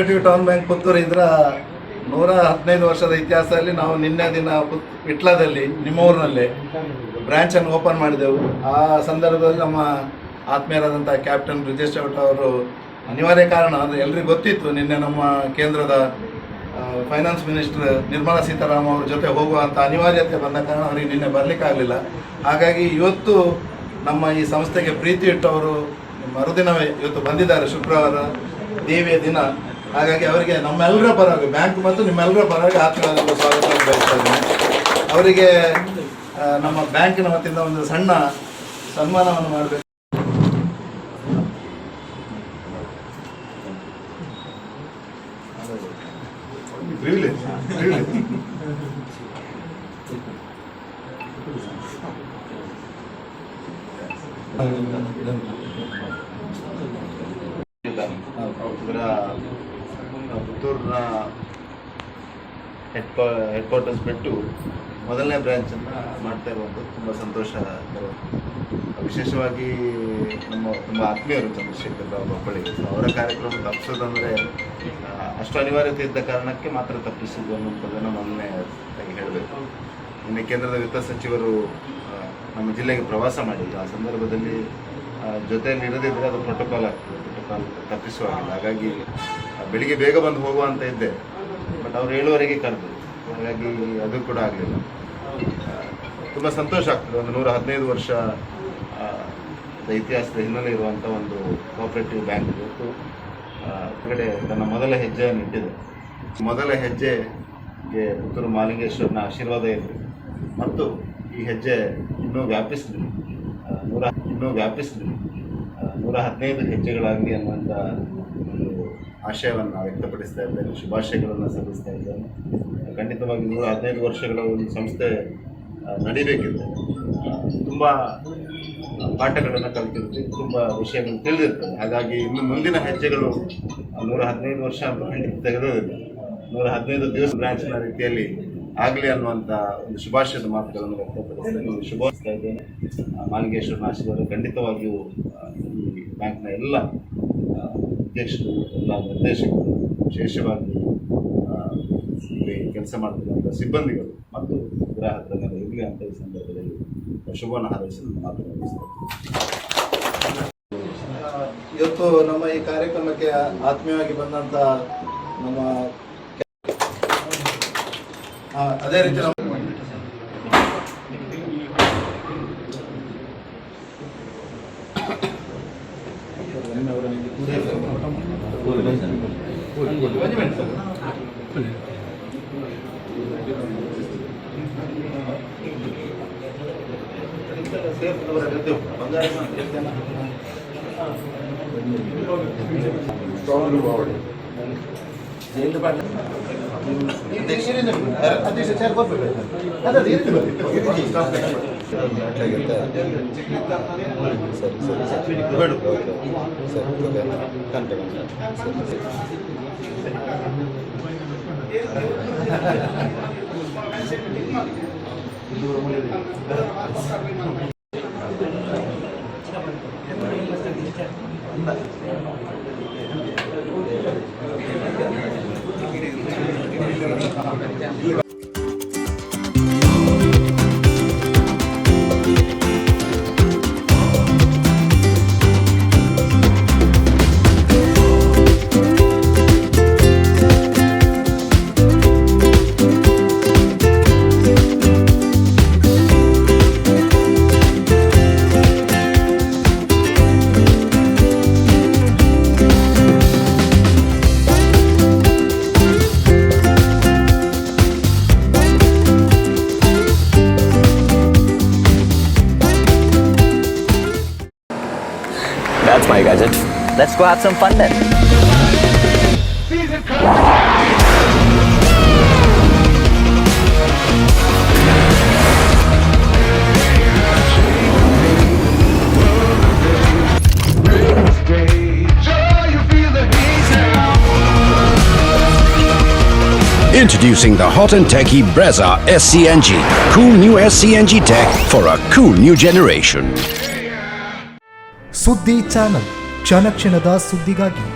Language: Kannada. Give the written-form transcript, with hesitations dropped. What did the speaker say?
ಕೋಆಪರೇಟಿವ್ ಟೌನ್ ಬ್ಯಾಂಕ್ ಪುತ್ತೂರು ಇದರ 115 ವರ್ಷದ ಇತಿಹಾಸದಲ್ಲಿ ನಾವು ನಿನ್ನೆ ದಿನ ವಿಟ್ಲದಲ್ಲಿ ನಿಮ್ಮ ಊರಿನಲ್ಲಿ ಬ್ರ್ಯಾಂಚನ್ನು ಓಪನ್ ಮಾಡಿದೆವು. ಆ ಸಂದರ್ಭದಲ್ಲಿ ನಮ್ಮ ಆತ್ಮೀಯರಾದಂಥ ಕ್ಯಾಪ್ಟನ್ ಬ್ರಿಜೇಶ್ ಚೌಟ ಅವರು ಅನಿವಾರ್ಯ ಕಾರಣ ಅಂದರೆ ಎಲ್ರಿಗೂ ಗೊತ್ತಿತ್ತು, ನಿನ್ನೆ ನಮ್ಮ ಕೇಂದ್ರದ ಫೈನಾನ್ಸ್ ಮಿನಿಸ್ಟರ್ ನಿರ್ಮಲಾ ಸೀತಾರಾಮನ್ ಅವ್ರ ಜೊತೆ ಹೋಗುವಂಥ ಅನಿವಾರ್ಯತೆ ಬಂದ ಕಾರಣ ಅವರಿಗೆ ನಿನ್ನೆ ಬರಲಿಕ್ಕಾಗಲಿಲ್ಲ. ಹಾಗಾಗಿ ಇವತ್ತು ನಮ್ಮ ಈ ಸಂಸ್ಥೆಗೆ ಪ್ರೀತಿ ಇಟ್ಟವರು ಮರುದಿನವೇ ಇವತ್ತು ಬಂದಿದ್ದಾರೆ, ಶುಕ್ರವಾರ ದೇವಿಯ ದಿನ. ಹಾಗಾಗಿ ಅವರಿಗೆ ನಮ್ಮೆಲ್ಲರ ಪರವಾಗಿ ಬ್ಯಾಂಕ್ ಮತ್ತು ನಿಮ್ಮೆಲ್ಲರ ಪರವಾಗಿ ಆತ್ಮೀಯವಾದ ಸ್ವಾಗತವನ್ನು ಬಯಸ್ತಾ ಇದ್ದೇನೆ. ಅವರಿಗೆ ನಮ್ಮ ಬ್ಯಾಂಕಿನ ವತಿಯಿಂದ ಒಂದು ಸಣ್ಣ ಸನ್ಮಾನವನ್ನು ಮಾಡಬೇಕು. ಪುತ್ತೂರಿನ ಹೆಡ್ ಕ್ವಾರ್ಟರ್ಸ್ ಬಿಟ್ಟು ಮೊದಲನೇ ಬ್ರ್ಯಾಂಚನ್ನು ಮಾಡ್ತಾ ಇರುವಂಥದ್ದು ತುಂಬ ಸಂತೋಷ. ವಿಶೇಷವಾಗಿ ತುಂಬ ಆತ್ಮೀಯರು ಚಂದ್ರಶೇಖರ್ ರಾವ್ ಬಬ್ಬಳಿಗೆ, ಅವರ ಕಾರ್ಯಕ್ರಮ ತಪ್ಪಿಸೋದಂದರೆ ಅಷ್ಟು ಅನಿವಾರ್ಯತೆ ಇದ್ದ ಕಾರಣಕ್ಕೆ ಮಾತ್ರ ತಪ್ಪಿಸಿದ್ದು ಅನ್ನುವಂಥದ್ದನ್ನು ಮೊದಲನೇದಾಗಿ ಹೇಳಬೇಕು. ನಿನ್ನೆ ಕೇಂದ್ರದ ವಿತ್ತ ಸಚಿವರು ನಮ್ಮ ಜಿಲ್ಲೆಗೆ ಪ್ರವಾಸ ಮಾಡಿದ್ರು. ಆ ಸಂದರ್ಭದಲ್ಲಿ ಜೊತೆಯಲ್ಲಿ ಇರದಿದ್ದರೆ ಅದು ಪ್ರೋಟೋಕಾಲ್ ಆಗ್ತದೆ, ಪ್ರೋಟೋಕಾಲ್ ತಪ್ಪಿಸುವಾಗಿಲ್ಲ. ಹಾಗಾಗಿ ಬೆಳಿಗ್ಗೆ ಬೇಗ ಬಂದು ಹೋಗುವಂತ ಇದ್ದೆ, ಬಟ್ ಅವ್ರು 7 ಕರೆದು, ಹಾಗಾಗಿ ಅದು ಕೂಡ ಆಗಲಿಲ್ಲ. ತುಂಬ ಸಂತೋಷ ಆಗ್ತದೆ. ಒಂದು 115 ವರ್ಷ ಇತಿಹಾಸದ ಹಿನ್ನೆಲೆ ಇರುವಂಥ ಒಂದು ಕೋಆಪರೇಟಿವ್ ಬ್ಯಾಂಕ್ ಇವತ್ತು ಹೊರಗಡೆ ತನ್ನ ಮೊದಲ ಹೆಜ್ಜೆಯನ್ನು ಇಟ್ಟಿದೆ. ಮೊದಲ ಹೆಜ್ಜೆಗೆ ಪುತ್ತೂರು ಮಹಾಲಿಂಗೇಶ್ವರನ ಆಶೀರ್ವಾದ ಇದೆ ಮತ್ತು ಈ ಹೆಜ್ಜೆ ಇನ್ನೂ ವ್ಯಾಪಿಸಲಿ, 115 ಹೆಜ್ಜೆಗಳಾಗಲಿ ಅನ್ನುವಂಥ ಒಂದು ಆಶಯವನ್ನು ವ್ಯಕ್ತಪಡಿಸ್ತಾ ಇದ್ದೇನೆ. ಶುಭಾಶಯಗಳನ್ನು ಸಲ್ಲಿಸ್ತಾ ಇದ್ದೇನೆ. ಖಂಡಿತವಾಗಿ 115 ವರ್ಷಗಳ ಒಂದು ಸಂಸ್ಥೆ ನಡಿಬೇಕಿದೆ. ತುಂಬ ಪಾಠಗಳನ್ನು ಕಲಿತಿರ್ತೀವಿ, ತುಂಬ ವಿಷಯಗಳು ತಿಳಿದಿರ್ತದೆ. ಹಾಗಾಗಿ ಇನ್ನು ಮುಂದಿನ ಹೆಜ್ಜೆಗಳು 115 ವರ್ಷ ಅಂತ ಖಂಡಿತ ತೆಗೆದೋದಿಲ್ಲ, 115 ದಿವಸ ಬ್ರಾಂಚ್ನ ರೀತಿಯಲ್ಲಿ ಆಗಲಿ ಅನ್ನುವಂಥ ಒಂದು ಶುಭಾಶಯದ ಮಾತುಗಳನ್ನು ವ್ಯಕ್ತಪಡಿಸ್ತೇನೆ, ಶುಭಾಯಿಸ್ತಾ ಇದ್ದೇನೆ. ಮಹಾಲಿಂಗೇಶ್ವರನ ಆಶೀರ್ವಾದ ಖಂಡಿತವಾಗಿಯೂ ಈ ಬ್ಯಾಂಕ್ನ ಎಲ್ಲ ಅಧ್ಯಕ್ಷರು, ಎಲ್ಲ ನಿರ್ದೇಶಕರು, ವಿಶೇಷವಾಗಿ ಇಲ್ಲಿ ಕೆಲಸ ಮಾಡ್ತಿರುವಂಥ ಸಿಬ್ಬಂದಿಗಳು ಮತ್ತು ಗ್ರಾಹಕರ ಮೇಲೆ ಇರಲಿ ಅಂತ ಈ ಸಂದರ್ಭದಲ್ಲಿ ಶುಭವನ್ನು ಹಾರೈಸಿ ಮಾತನಾಡಿಸ್ತೇನೆ. ಇವತ್ತು ನಮ್ಮ ಈ ಕಾರ್ಯಕ್ರಮಕ್ಕೆ ಆತ್ಮೀಯವಾಗಿ ಬಂದಂಥ ನಮ್ಮ ಅದೇ ರೀತಿ ನಾವು That's my gadget. Let's go have some fun then. Introducing the hot and techy Brezza SCNG. Cool new SCNG tech for a cool new generation. ಸುದ್ದಿ ಚಾನಲ್, ಕ್ಷಣ ಕ್ಷಣದ ಸುದ್ದಿಗಾಗಿ.